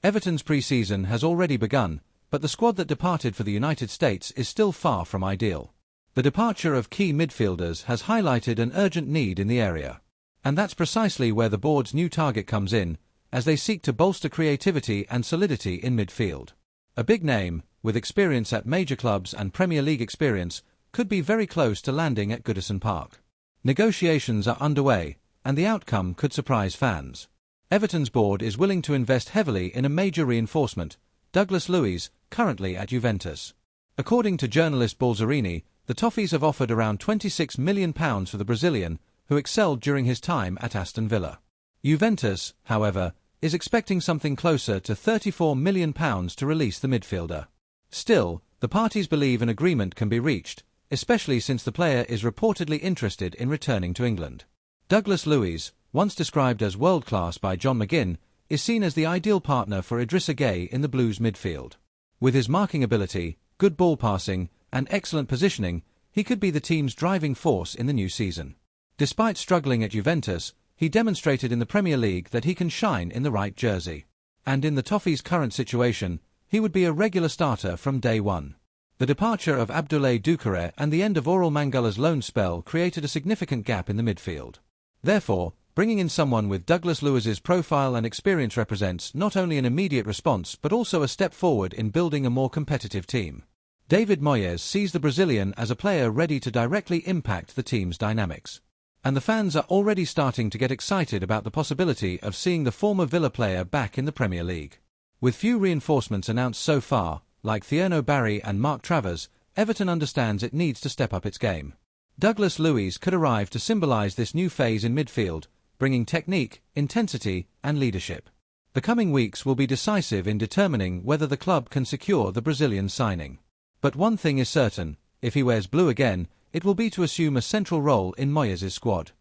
Everton's pre-season has already begun, but the squad that departed for the United States is still far from ideal. The departure of key midfielders has highlighted an urgent need in the area. And that's precisely where the board's new target comes in, as they seek to bolster creativity and solidity in midfield. A big name, with experience at major clubs and Premier League experience, could be very close to landing at Goodison Park. Negotiations are underway, and the outcome could surprise fans. Everton's board is willing to invest heavily in a major reinforcement, Douglas Luiz, currently at Juventus. According to journalist Balzerini, the Toffees have offered around £26 million for the Brazilian, who excelled during his time at Aston Villa. Juventus, however, is expecting something closer to £34 million to release the midfielder. Still, the parties believe an agreement can be reached, especially since the player is reportedly interested in returning to England. Douglas Luiz, once described as world-class by John McGinn, is seen as the ideal partner for Idrissa Gueye in the Blues' midfield. With his marking ability, good ball passing, and excellent positioning, he could be the team's driving force in the new season. Despite struggling at Juventus, he demonstrated in the Premier League that he can shine in the right jersey. And in the Toffees' current situation, he would be a regular starter from day one. The departure of Abdoulaye Doucouré and the end of Aurel Mangala's loan spell created a significant gap in the midfield. Therefore, bringing in someone with Douglas Luiz's profile and experience represents not only an immediate response but also a step forward in building a more competitive team. David Moyes sees the Brazilian as a player ready to directly impact the team's dynamics. And the fans are already starting to get excited about the possibility of seeing the former Villa player back in the Premier League. With few reinforcements announced so far, like Thierno Barry and Mark Travers, Everton understands it needs to step up its game. Douglas Luiz could arrive to symbolise this new phase in midfield, bringing technique, intensity, and leadership. The coming weeks will be decisive in determining whether the club can secure the Brazilian signing. But one thing is certain, if he wears blue again, it will be to assume a central role in Moyes' squad.